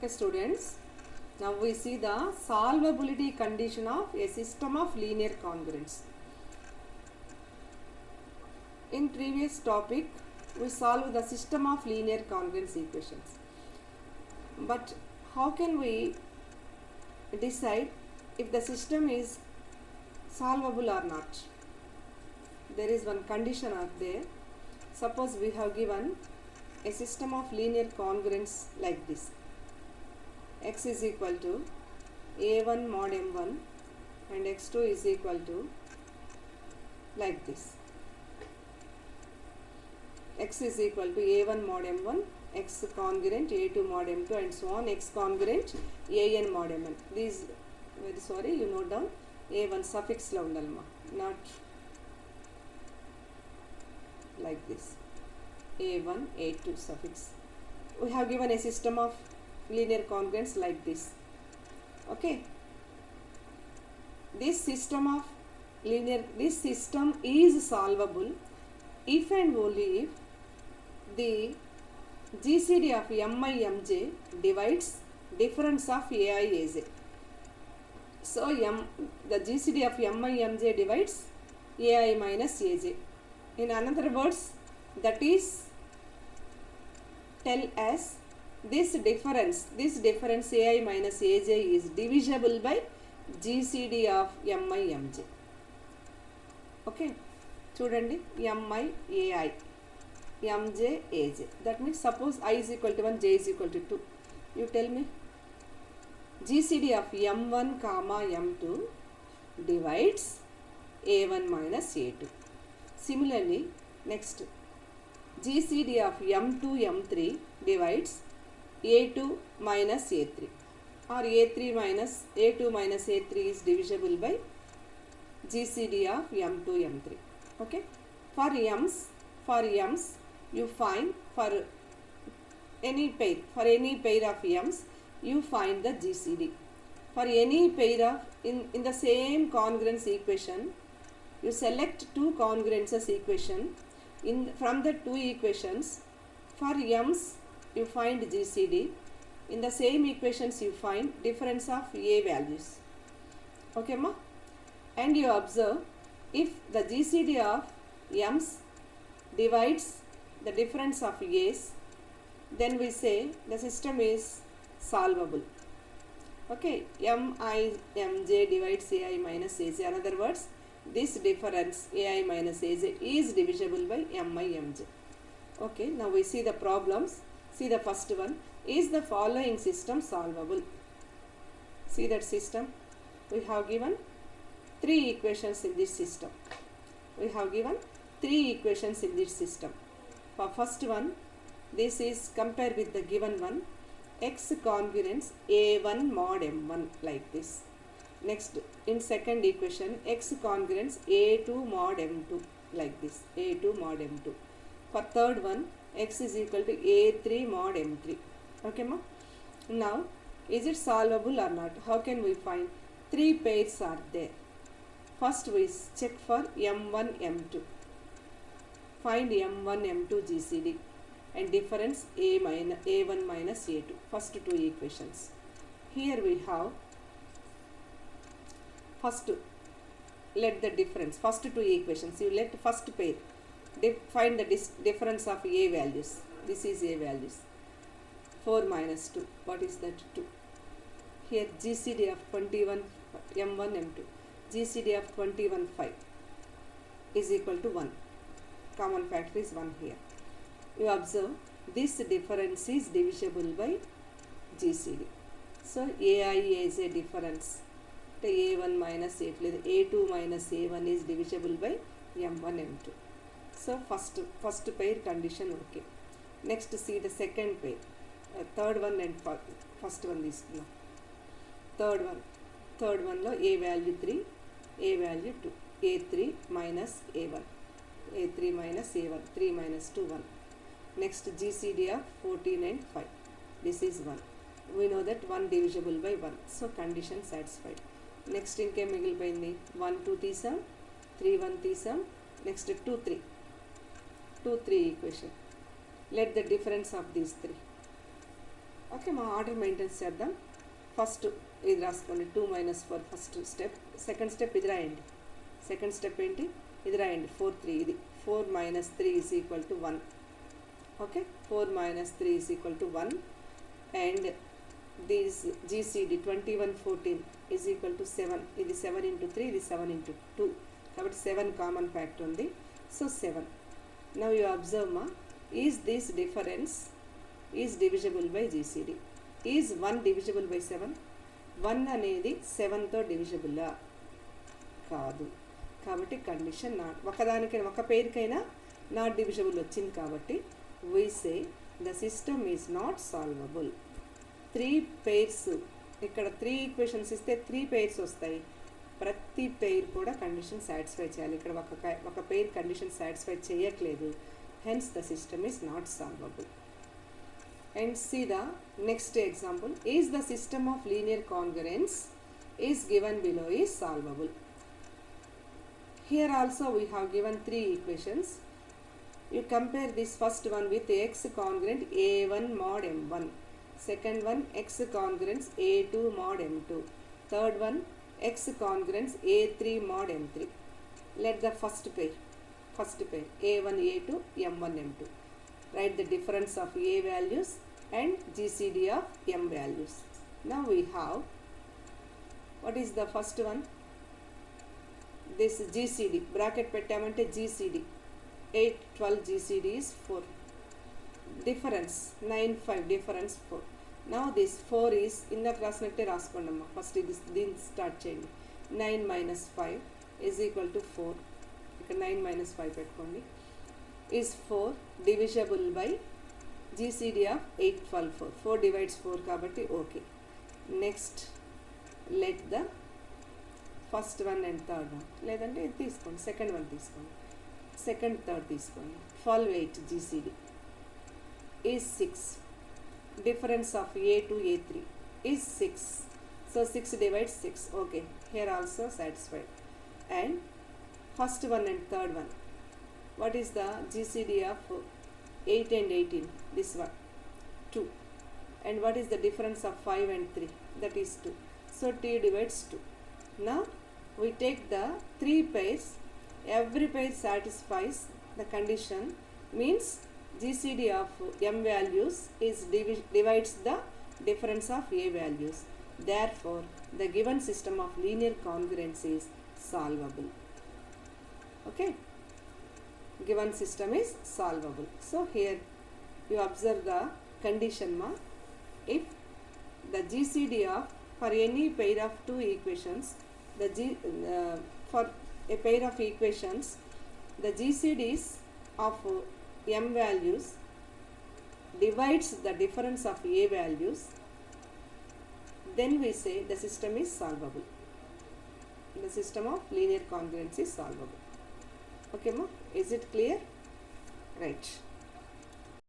Okay, students, now we see the solvability condition of a system of linear congruence. In previous topic, we solved the system of linear congruence equations. But how can we decide if the system is solvable or not? There is one condition out there. Suppose we have given a system of linear congruence like this. X is equal to a1 mod m1 and x2 is equal to like this. X is equal to a1 mod m1, x congruent a2 mod m2 and so on, x congruent an mod mn. These, very sorry, you note down a1 suffix la undalma, not like this, a1 a2 suffix. We have given a system of linear congruence like this. Okay, this system is solvable if and only if the GCD of mi mj divides difference of ai aj. So the GCD of mi mj divides ai minus aj. In another words, that is tell us this difference ai minus aj is divisible by GCD of mi mj. Okay, చూడండి mi ai mj aj. That means suppose I is equal to 1, j is equal to 2. You tell me GCD of m1 comma m2 divides a1 minus a2. Similarly, next GCD of m2 m3 divides a2 minus a3, or a2 minus a3 is divisible by GCD of m2 m3. Okay, for m's you find for any pair of m's you find the GCD. For any pair of in the same congruence equation, you select two congruences equation. From the two equations, for m's you find GCD. In the same equations you find difference of a values. Okay ma? And you observe if the GCD of m's divides the difference of a's, then we say the system is solvable. Okay, mi mj divides ai minus aj. In other words, this difference ai minus aj is divisible by mi mj. Okay, now we see the problems. See the first one. Is the following system solvable? See that system. We have given three equations in this system. For first one, this is compared with the given one, x congruence a1 mod m1 like this. Next, in second equation, x congruence a2 mod m2 like this, a2 mod m2. For third one, x is equal to a3 mod m3. Okay ma? Now, is it solvable or not? How can we find? Three pairs are there. First we check for m1 m2. Find m1 m2 GCD and difference a1 minus a2. First two equations. Here we have first, let the difference, first two equations, you let first pair find the difference of a values. This is a values, 4 minus 2, what is that? 2. Here GCD of 21 m1 m2, GCD of 21 5 is equal to 1. Common factor is 1 here. You observe this difference is divisible by GCD. So ai is a difference, a1 minus a2 minus a1 is divisible by m1 m2. So first pair condition okay. Next see the second pair, third one and first one is no. Third one lo a value 3, a value 2, a3 minus a1, a3 minus a1, 3 minus 2 1. Next GCD of 14 and 5, this is 1. We know that 1 divisible by 1, so condition satisfied. Next ఇంకేం మిగిలిపోయింది, 1 2 తీసాం, 3 1 తీసాం. Next 2 3 equation. Let the difference of these three. Okay మా order maintenance చేద్దాం. First ఇది రాసుకోండి 2 - 4 first step. Second step ఇది రాయండి. సెకండ్ స్టెప్ ఏంటి ఇది రాయండి 4 3 ఇది 4 - 3 = 1. Okay 4 - 3 = 1 and these GCD 21 14 = 7. ఇది 7 × 3 ఇది 7 × 2 కాబట్టి 7 కామన్ ఫ్యాక్టర్ ఉంది. సో 7. నౌ యూ అబ్జర్వ్ మా is this difference is divisible by GCD. Is 1 divisible by 7? 1 అనేది 7తో డివిజిబుల్లా? కాదు. కాబట్టి కండిషన్ నాట్. ఒకదానికైనా ఒక పేరుకైనా నాట్ డివిజిబుల్ వచ్చింది కాబట్టి we say the system is not solvable. 3 pairs ఇక్కడ 3 ఈక్వేషన్స్ ఇస్తే 3 pairs వస్తాయి. ప్రతి పెయిర్ కూడా కండిషన్ సాటిస్ఫై చేయాలి. ఇక్కడ ఒక పెయిర్ కండిషన్ సాటిస్ఫై చేయట్లేదు. Hence the system is not solvable. And see the next example. Is the system of linear congruence is given below is solvable. Here also we have given 3 equations. You compare this first one with x congruent a1 mod m1, second one x congruent a2 mod m2, third one x congruent a3 mod m3. Let the first pair a1 a2 m1 m2. Write the difference of a values and GCD of m values. Now we have, what is the first one? This GCD bracket పెట్టామంటే GCD 8 12 GCD is 4. Difference 9 5 difference 4. Now this 4 is ఇందాక రాసినట్టే రాసుకోండి అమ్మా. First ఇది దీన్ని start చేయండి. 9 - 5 = 4. ఇక్కడ 9 - 5 పెట్టుకోండి. is 4 divisible by GCD of 8 12 4. 4 divides 4 కాబట్టి okay. Next let the first one and third one, లేదంటే ఇది తీసుకోండి, సెకండ్ వన్ తీసుకోండి, సెకండ్ థర్డ్ తీసుకోండి. 12 8 GCD is 6. Difference of a to a3 is 6. So 6 divides 6. Okay, here also satisfied. And first one and third one, what is the GCD of 8 and 18? This one 2. And what is the difference of 5 and 3? That is 2. So t divides 2. Now we take the 3 pairs. Every pair satisfies the condition, means GCD of m values is divides the difference of a values. Therefore the given system of linear congruence is solvable. Okay, given system is solvable. So here you observe the condition ma. If the GCD of for any pair of 2 equations, for a pair of equations, the GCDs of m values divides the difference of a values, then we say the system is solvable. The system of linear congruence is solvable. Okay ma, is it clear? Right.